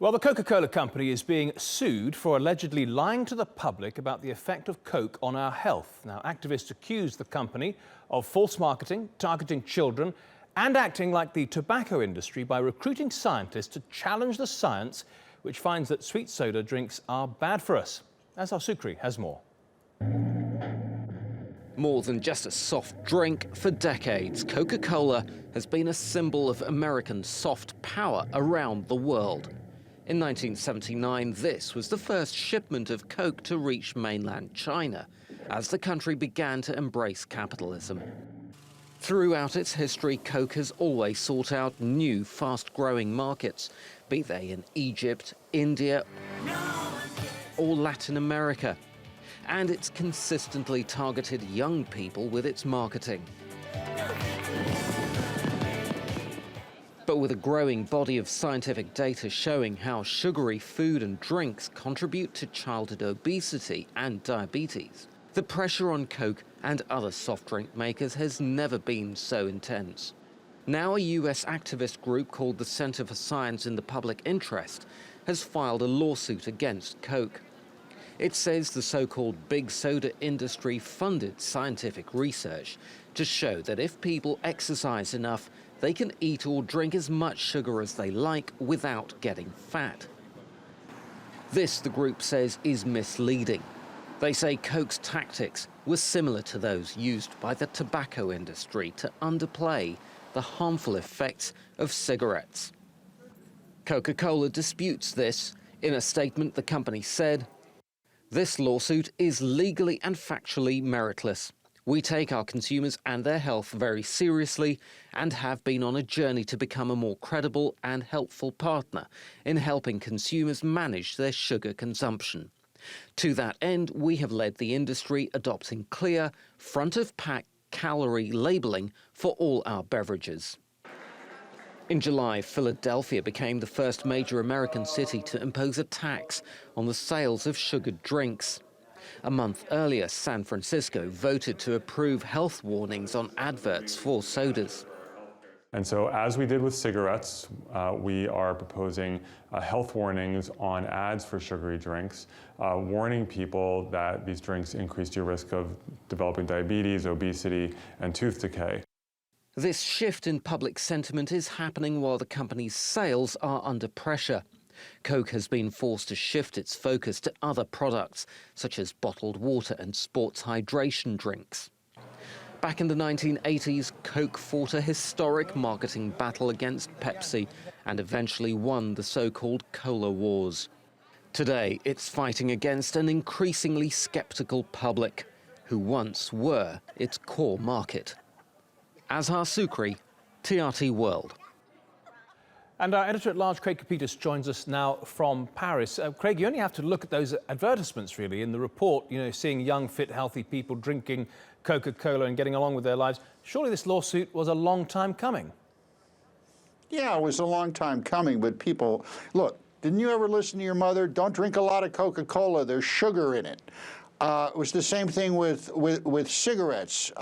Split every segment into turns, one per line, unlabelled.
Well, the Coca Cola company is being sued for allegedly lying to the public about the effect of Coke on our health. Now, activists accuse the company of false marketing, targeting children, and acting like the tobacco industry by recruiting scientists to challenge the science, which finds that sweet soda drinks are bad for us. Azhar Sukri has more.
More than just a soft drink, for decades, Coca Cola has been a symbol of American soft power around the world. In 1979, this was the first shipment of Coke to reach mainland China, as the country began to embrace capitalism. Throughout its history, Coke has always sought out new, fast-growing markets, be they in Egypt, India, or Latin America. And it's consistently targeted young people with its marketing. But with a growing body of scientific data showing how sugary food and drinks contribute to childhood obesity and diabetes, the pressure on Coke and other soft drink makers has never been so intense. Now a US activist group called the Center for Science in the Public Interest has filed a lawsuit against Coke. It says the so-called big soda industry funded scientific research to show that if people exercise enough, they can eat or drink as much sugar as they like without getting fat. This, the group says, is misleading. They say Coke's tactics were similar to those used by the tobacco industry to underplay the harmful effects of cigarettes. Coca Cola disputes this. In a statement, the company said, "This lawsuit is legally and factually meritless. We take our consumers and their health very seriously and have been on a journey to become a more credible and helpful partner in helping consumers manage their sugar consumption. To that end, we have led the industry adopting clear, front-of-pack calorie labelling for all our beverages." In July, Philadelphia became the first major American city to impose a tax on the sales of sugared drinks. A month earlier, San Francisco voted to approve health warnings on adverts for sodas.
And so, as we did with cigarettes, we are proposing health warnings on ads for sugary drinks, warning people that these drinks increase your risk of developing diabetes, obesity, and tooth decay.
This shift in public sentiment is happening while the company's sales are under pressure. Coke has been forced to shift its focus to other products, such as bottled water and sports hydration drinks. Back in the 1980s, Coke fought a historic marketing battle against Pepsi and eventually won the so-called Cola Wars. Today, it's fighting against an increasingly skeptical public, who once were its core market. Azhar Sukri, TRT World.
And our editor-at-large, Craig Copetas, joins us now from Paris. Craig, you only have to look at those advertisements, really, in the report, seeing young, fit, healthy people drinking Coca Cola and getting along with their lives. Surely this lawsuit was a long time coming.
Yeah, it was a long time coming, but people, look, didn't you ever listen to your mother? Don't drink a lot of Coca Cola, there's sugar in it. It was the same thing with cigarettes.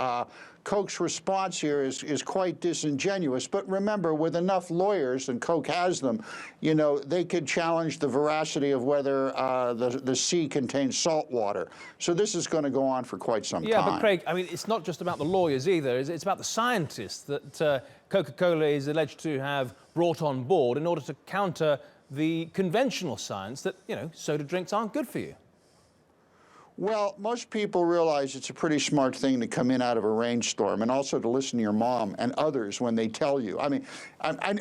Coke's response here is quite disingenuous, but remember, with enough lawyers, and Coke has them, they could challenge the veracity of whether the sea contains salt water. So this is going to go on for quite some time.
Yeah, but Craig, I mean, it's not just about the lawyers either. It's about the scientists that Coca-Cola is alleged to have brought on board in order to counter the conventional science that, soda drinks aren't good for you.
Well, most people realize it's a pretty smart thing to come in out of a rainstorm and also to listen to your mom and others when they tell you. I mean,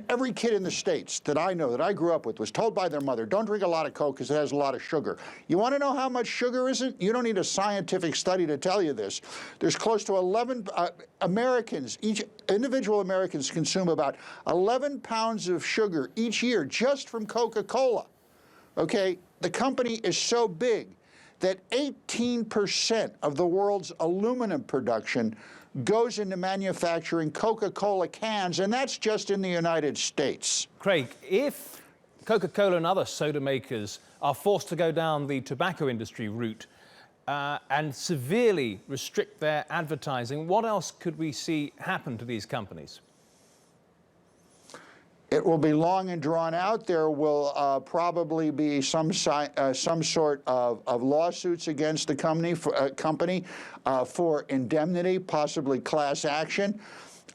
every kid in the States that I know, that I grew up with, was told by their mother, don't drink a lot of Coke because it has a lot of sugar. You want to know how much sugar is it? You don't need a scientific study to tell you this. There's close to 11 Americans, individual Americans consume about 11 pounds of sugar each year just from Coca-Cola. Okay, the company is so big that 18% of the world's aluminum production goes into manufacturing Coca-Cola cans, and that's just in the United States.
Craig, if Coca-Cola and other soda makers are forced to go down the tobacco industry route and severely restrict their advertising, what else could we see happen to these companies?
It will be long and drawn out. There will probably be some sort of lawsuits against the company for indemnity, possibly class action.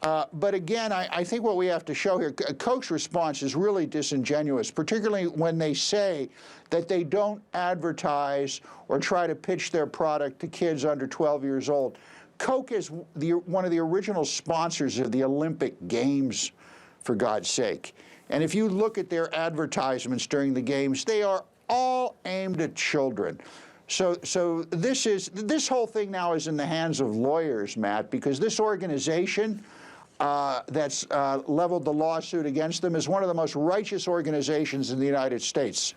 But again, I think what we have to show here, Coke's response is really disingenuous, particularly when they say that they don't advertise or try to pitch their product to kids under 12 years old. Coke is one of the original sponsors of the Olympic Games, for God's sake. And if you look at their advertisements during the games, they are all aimed at children. So this whole thing now is in the hands of lawyers, Matt, because this organization that's leveled the lawsuit against them is one of the most righteous organizations in the United States.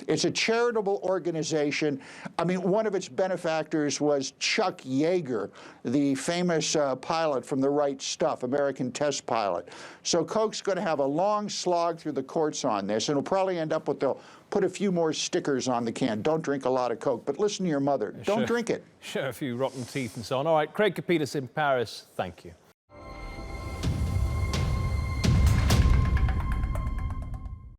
It's a charitable organization. I mean, one of its benefactors was Chuck Yeager, the famous pilot from The Right Stuff, American test pilot. So Coke's going to have a long slog through the courts on this, and it'll probably end up with, they'll put a few more stickers on the can. Don't drink a lot of Coke, but listen to your mother. Don't drink it.
Sure, a few rotten teeth and so on. All right, Craig Copetas in Paris, thank you.